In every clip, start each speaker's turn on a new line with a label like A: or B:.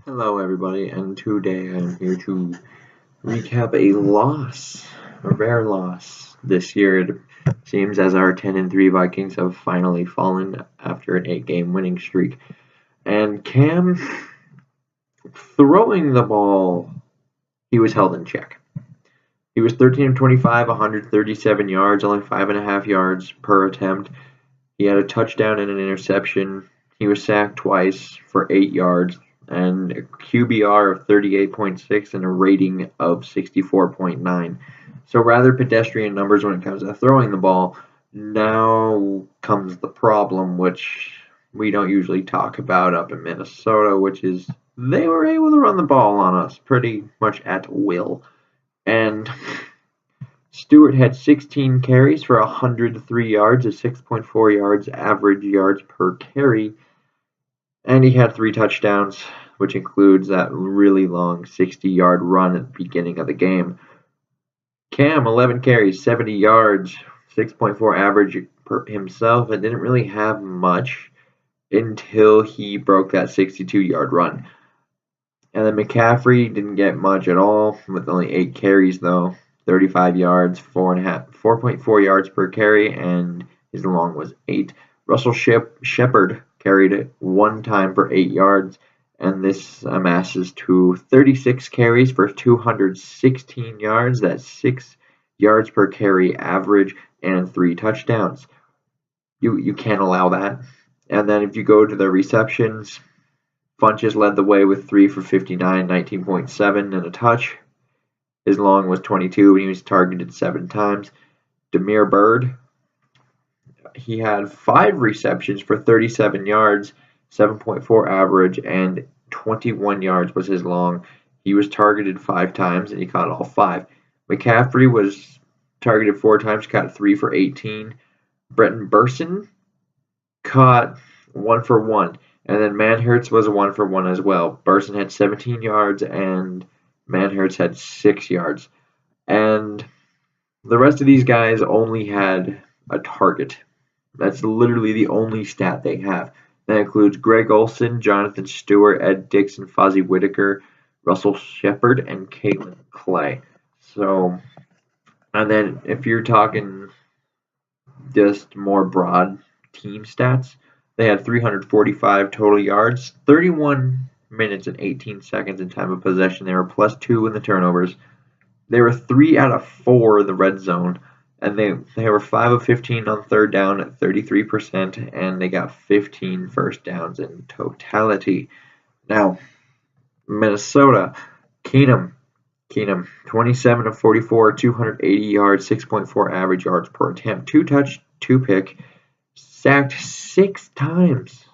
A: Hello, everybody, and today I'm here to recap a rare loss this year. It seems as our 10-3 Vikings have finally fallen after an 8-game winning streak. And Cam, throwing the ball, he was held in check. He was 13 of 25, 137 yards, only 5.5 yards per attempt. He had a touchdown and an interception. He was sacked twice for 8 yards and a QBR of 38.6 and a rating of 64.9. So rather pedestrian numbers when it comes to throwing the ball. Now comes the problem, which we don't usually talk about up in Minnesota, which is they were able to run the ball on us pretty much at will. And Stewart had 16 carries for 103 yards, a 6.4 yards average yards per carry, and he had 3 touchdowns, which includes that really long 60-yard run at the beginning of the game. Cam, 11 carries, 70 yards, 6.4 average per himself, and didn't really have much until he broke that 62-yard run. And then McCaffrey didn't get much at all, with only 8 carries though. 35 yards, 4.4 yards per carry, and his long was 8. Russell Shepard carried it 1 time for 8 yards, and this amasses to 36 carries for 216 yards. That's 6 yards per carry average and 3 touchdowns. You can't allow that. And then if you go to the receptions, Funches led the way with 3 for 59, 19.7 and a touch. His long was 22 and he was targeted 7 times. Damiere Byrd, he had 5 receptions for 37 yards, 7.4 average, and 21 yards was his long. He was targeted 5 times and he caught all 5. McCaffrey was targeted 4 times, caught 3 for 18. Brenton Burson caught 1 for 1. And then Manhertz was a 1 for 1 as well. Burson had 17 yards and Manhertz had 6 yards. And the rest of these guys only had a target. That's literally the only stat they have. That includes Greg Olsen, Jonathan Stewart, Ed Dixon, Fozzie Whitaker, Russell Shepard, and Caitlin Clay. So, and then if you're talking just more broad team stats, they had 345 total yards, 31 minutes and 18 seconds in time of possession. They were +2 in the turnovers. They were 3 out of 4 in the red zone, and they were 5 of 15 on third down at 33%, and they got 15 first downs in totality. Now, Minnesota, Keenum, 27 of 44, 280 yards, 6.4 average yards per attempt, 2 touch, 2 pick, sacked 6 times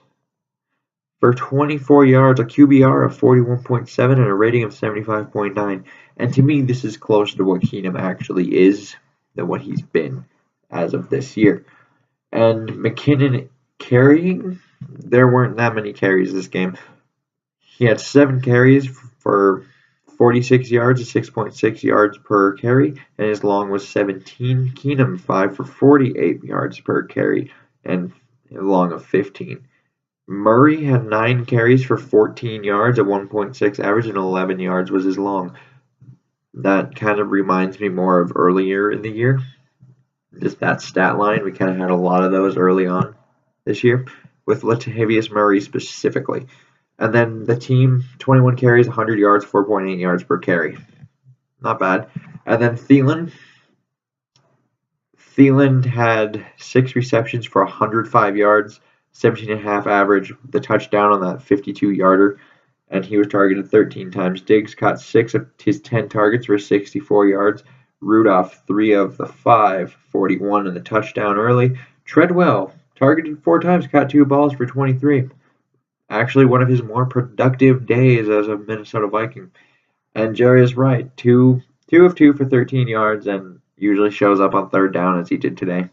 A: for 24 yards, a QBR of 41.7 and a rating of 75.9. And to me, this is closer to what Keenum actually is than what he's been as of this year. And McKinnon carrying, there weren't that many carries this game. He had 7 carries for 46 yards, 6.6 yards per carry, and his long was 17. Keenum, 5 for 48 yards per carry, and a long of 15. Murray had 9 carries for 14 yards, a 1.6 average, and 11 yards was his long. That kind of reminds me more of earlier in the year. Just that stat line, we kind of had a lot of those early on this year, with Latavius Murray specifically. And then the team, 21 carries, 100 yards, 4.8 yards per carry. Not bad. And then Thielen had 6 receptions for 105 yards, 17.5 average, the touchdown on that 52-yarder, and he was targeted 13 times. Diggs caught 6 of his 10 targets for 64 yards. Rudolph, 3 of the 5, 41, and the touchdown early. Treadwell, targeted 4 times, caught 2 balls for 23. Actually, one of his more productive days as a Minnesota Viking. And Jarius Wright, 2 of 2 for 13 yards, and usually shows up on third down as he did today.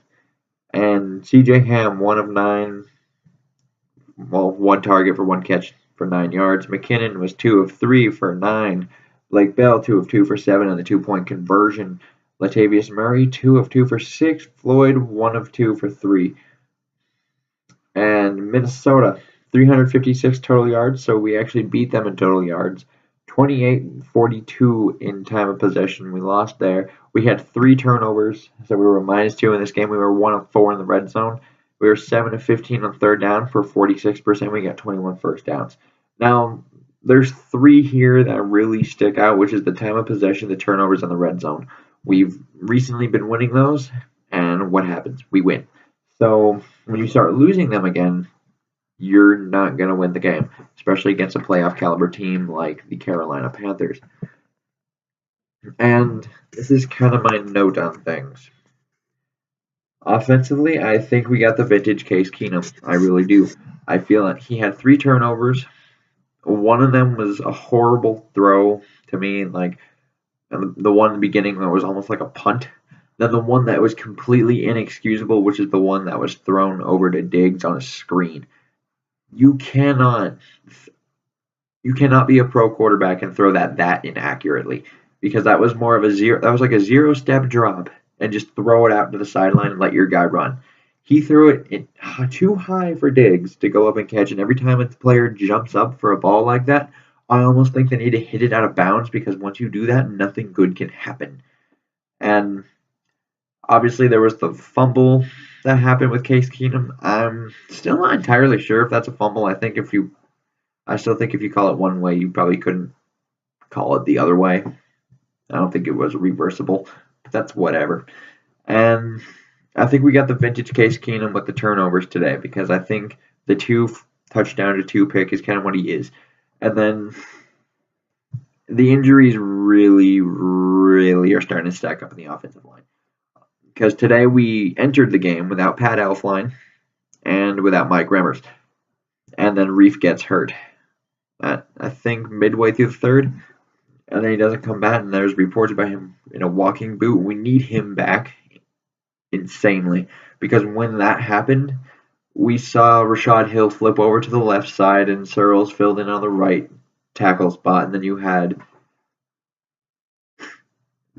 A: And CJ Ham, 1 of 9, 1 target for 1 catch for 9 yards. McKinnon was 2 of 3 for 9. Blake Bell, 2 of 2 for 7 on the 2-point conversion. Latavius Murray, 2 of 2 for 6. Floyd, 1 of 2 for 3. And Minnesota, 356 total yards, so we actually beat them in total yards. 28-42 in time of possession. We lost there. We had 3 turnovers, so we were -2 in this game. We were 1 of 4 in the red zone. We were 7 of 15 on third down for 46%. We got 21 first downs. Now, there's 3 here that really stick out, which is the time of possession, the turnovers, and the red zone. We've recently been winning those, and what happens? We win. So when you start losing them again, you're not going to win the game, especially against a playoff caliber team like the Carolina Panthers. And this is kind of my note on things. Offensively, I think we got the vintage Case Keenum. I really do. I feel like he had 3 turnovers. One of them was a horrible throw to me, like the one in the beginning that was almost like a punt. Then the one that was completely inexcusable, which is the one that was thrown over to Diggs on a screen. You cannot be a pro quarterback and throw that inaccurately, because that was more of a zero. That was like a 0-step drop and just throw it out to the sideline and let your guy run. He threw it too high for Diggs to go up and catch, and every time a player jumps up for a ball like that, I almost think they need to hit it out of bounds, because once you do that, nothing good can happen. And obviously there was the fumble that happened with Case Keenum. I'm still not entirely sure if that's a fumble. I still think if you call it one way, you probably couldn't call it the other way. I don't think it was reversible, but that's whatever. And I think we got the vintage Case Keenum with the turnovers today, because I think the 2 touchdown to 2 pick is kind of what he is. And then the injuries really, really are starting to stack up in the offensive line. Because today we entered the game without Pat Elflein and without Mike Remmers. And then Reef gets hurt at, I think, midway through the third. And then he doesn't come back, and there's reports about him in a walking boot. We need him back insanely, because when that happened, we saw Rashad Hill flip over to the left side, and Searles filled in on the right tackle spot, and then you had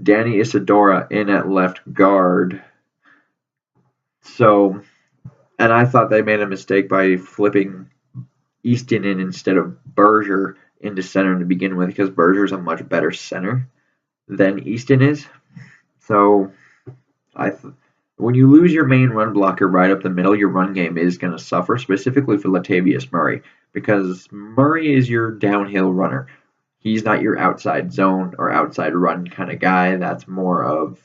A: Danny Isidora in at left guard. So, and I thought they made a mistake by flipping Easton in instead of Berger into center to begin with, because Berger's a much better center than Easton is. So when you lose your main run blocker right up the middle, your run game is going to suffer, specifically for Latavius Murray, because Murray is your downhill runner. He's not your outside zone or outside run kind of guy. That's more of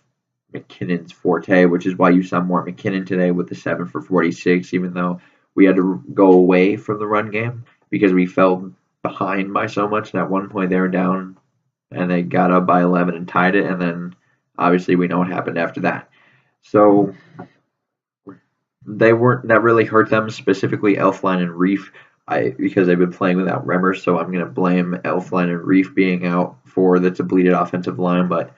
A: McKinnon's forte, which is why you saw more McKinnon today with the 7 for 46, even though we had to go away from the run game because we fell behind by so much. And at one point they were down and they got up by 11 and tied it, and then obviously we know what happened after that. So that really hurt them, specifically Elflein and Reef, because they've been playing without Remmers. So I'm going to blame Elflein and Reef being out for the depleted offensive line. But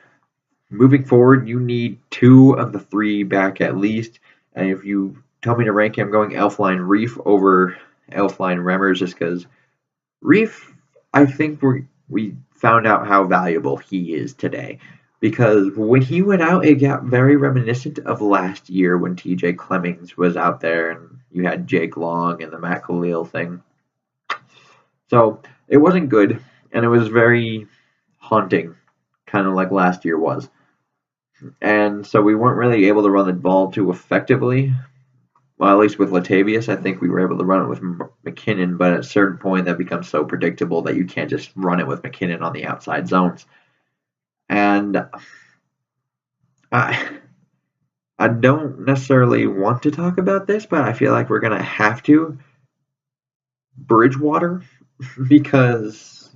A: moving forward, you need 2 of the 3 back at least. And if you tell me to rank, I'm going Elflein Reef over Elflein Remmers, just because Reef, I think we found out how valuable he is today. Because when he went out, it got very reminiscent of last year when TJ Clemmings was out there and you had Jake Long and the Matt Khalil thing. So it wasn't good, and it was very haunting, kind of like last year was. And so we weren't really able to run the ball too effectively. Well, at least with Latavius, I think we were able to run it with McKinnon, but at a certain point that becomes so predictable that you can't just run it with McKinnon on the outside zones. And I don't necessarily want to talk about this, but I feel like we're going to have to. Bridgewater, because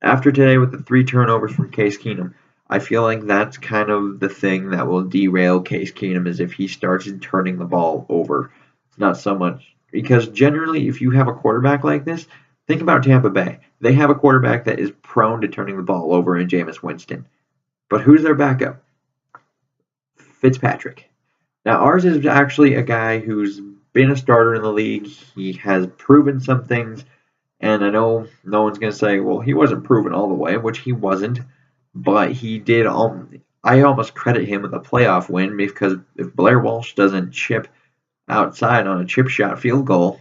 A: after today with the 3 turnovers from Case Keenum, I feel like that's kind of the thing that will derail Case Keenum, is if he starts turning the ball over. It's not so much, because generally if you have a quarterback like this, think about Tampa Bay. They have a quarterback that is prone to turning the ball over in Jameis Winston. But who's their backup? Fitzpatrick. Now, ours is actually a guy who's been a starter in the league. He has proven some things, and I know no one's going to say, well, he wasn't proven all the way, which he wasn't, but he did. I almost credit him with a playoff win, because if Blair Walsh doesn't chip outside on a chip shot field goal,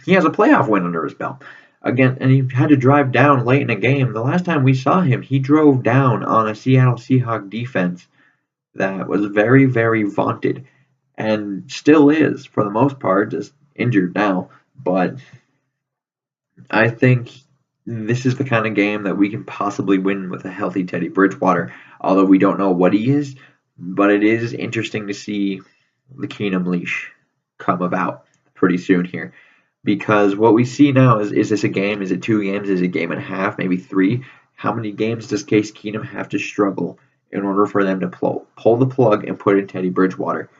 A: he has a playoff win under his belt. Again, and he had to drive down late in a game. The last time we saw him, he drove down on a Seattle Seahawks defense that was very, very vaunted and still is for the most part, just injured now. But I think this is the kind of game that we can possibly win with a healthy Teddy Bridgewater, although we don't know what he is. But it is interesting to see the Keenum leash come about pretty soon here. Because what we see now is this a game? Is it 2 games? Is it a game and a half? Maybe 3? How many games does Case Keenum have to struggle in order for them to pull the plug and put in Teddy Bridgewater?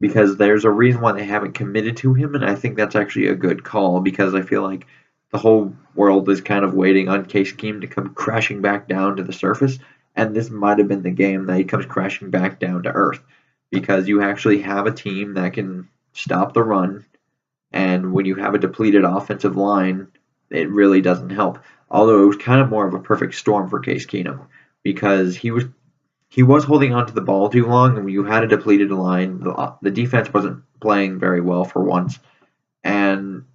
A: Because there's a reason why they haven't committed to him, and I think that's actually a good call because I feel like the whole world is kind of waiting on Case Keenum to come crashing back down to the surface, and this might have been the game that he comes crashing back down to earth because you actually have a team that can stop the run, and when you have a depleted offensive line, it really doesn't help. Although it was kind of more of a perfect storm for Case Keenum because he was holding on to the ball too long, and when you had a depleted line, the defense wasn't playing very well for once, and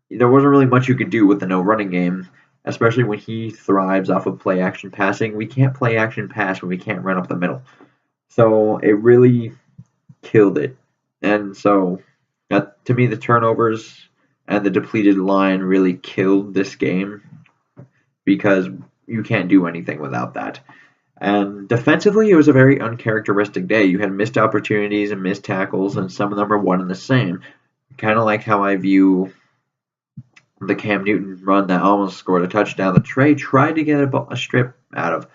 A: there wasn't really much you could do with the no running game, especially when he thrives off of play action passing. We can't play action pass when we can't run up the middle, so it really killed it. And so, to me, the turnovers and the depleted line really killed this game because you can't do anything without that. And defensively, it was a very uncharacteristic day. You had missed opportunities and missed tackles, and some of them are one and the same. Kind of like how I view the Cam Newton run that almost scored a touchdown that Trey tried to get a strip out of,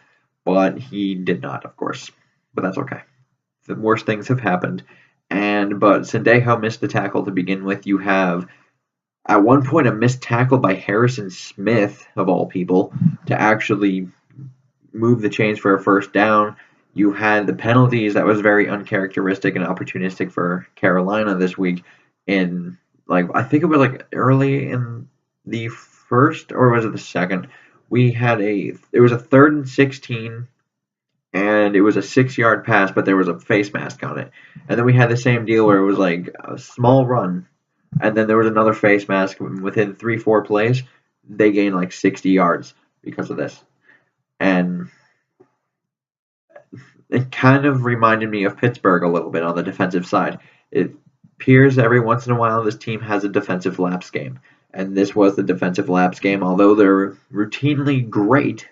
A: but he did not, of course. But that's okay. The worst things have happened. But Sendejo missed the tackle to begin with. You have, at one point, a missed tackle by Harrison Smith, of all people, to actually move the chains for a first down. You had the penalties that was very uncharacteristic and opportunistic for Carolina this week. I think it was early in the first, or was it the second? It was a 3rd and 16, and it was a 6-yard pass, but there was a face mask on it. And then we had the same deal where it was like a small run, and then there was another face mask within 3-4 plays. They gained like 60 yards because of this. And it kind of reminded me of Pittsburgh a little bit on the defensive side. It appears every once in a while this team has a defensive lapse game. And this was the defensive lapse game. Although they're routinely great,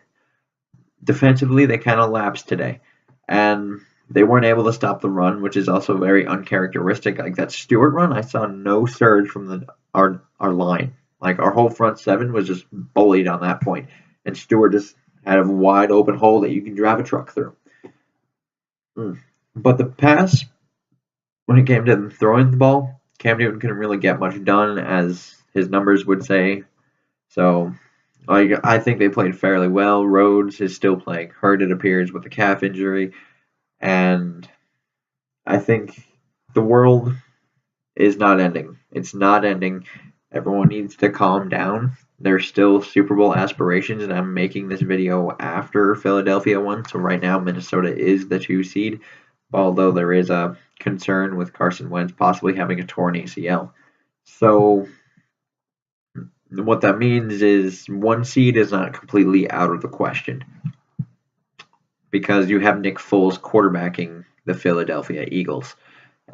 A: defensively they kind of lapsed today. And they weren't able to stop the run, which is also very uncharacteristic. Like that Stewart run, I saw no surge from our line. Like our whole front seven was just bullied on that point. And Stewart just had a wide open hole that you can drive a truck through. But the pass, when it came to throwing the ball, Cam Newton couldn't really get much done, as his numbers would say. So, I think they played fairly well. Rhodes is still playing hurt, it appears, with a calf injury. And I think the world is not ending. It's not ending. Everyone needs to calm down. There's still Super Bowl aspirations, and I'm making this video after Philadelphia won. So right now, Minnesota is the 2 seed, although there is a concern with Carson Wentz possibly having a torn ACL. So what that means is 1 seed is not completely out of the question because you have Nick Foles quarterbacking the Philadelphia Eagles.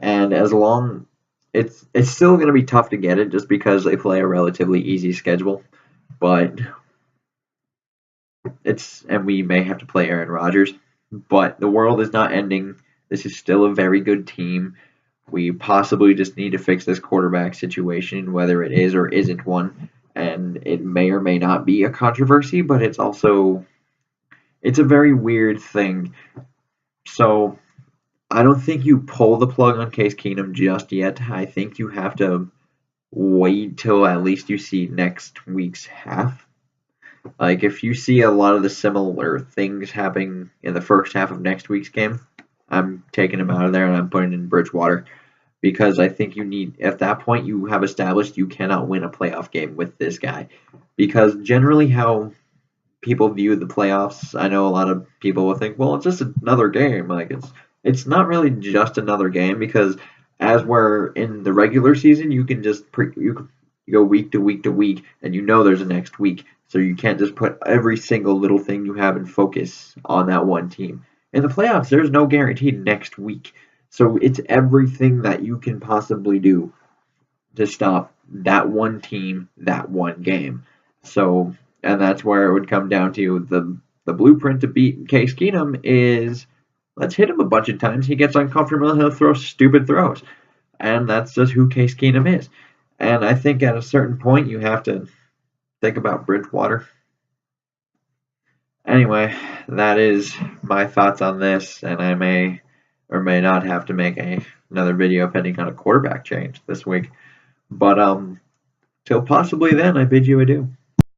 A: And it's still going to be tough to get it just because they play a relatively easy schedule. But we may have to play Aaron Rodgers. But the world is not ending. This is still a very good team. We possibly just need to fix this quarterback situation, whether it is or isn't one. And it may or may not be a controversy, but it's a very weird thing. So I don't think you pull the plug on Case Keenum just yet. I think you have to wait till at least you see next week's half. Like, if you see a lot of the similar things happening in the first half of next week's game, I'm taking him out of there and I'm putting in Bridgewater. Because I think at that point, you have established you cannot win a playoff game with this guy. Because generally how people view the playoffs, I know a lot of people will think, well, it's just another game. Like, it's not really just another game because as we're in the regular season, you can just You go week to week to week, and you know there's a next week. So you can't just put every single little thing you have in focus on that one team. In the playoffs, there's no guaranteed next week. So it's everything that you can possibly do to stop that one team, that one game. So, and that's where it would come down to the blueprint to beat Case Keenum is let's hit him a bunch of times. He gets uncomfortable and he'll throw stupid throws. And that's just who Case Keenum is. And I think at a certain point you have to think about Bridgewater. Anyway, that is my thoughts on this, and I may or may not have to make another video pending on a quarterback change this week. But till possibly then, I bid you adieu.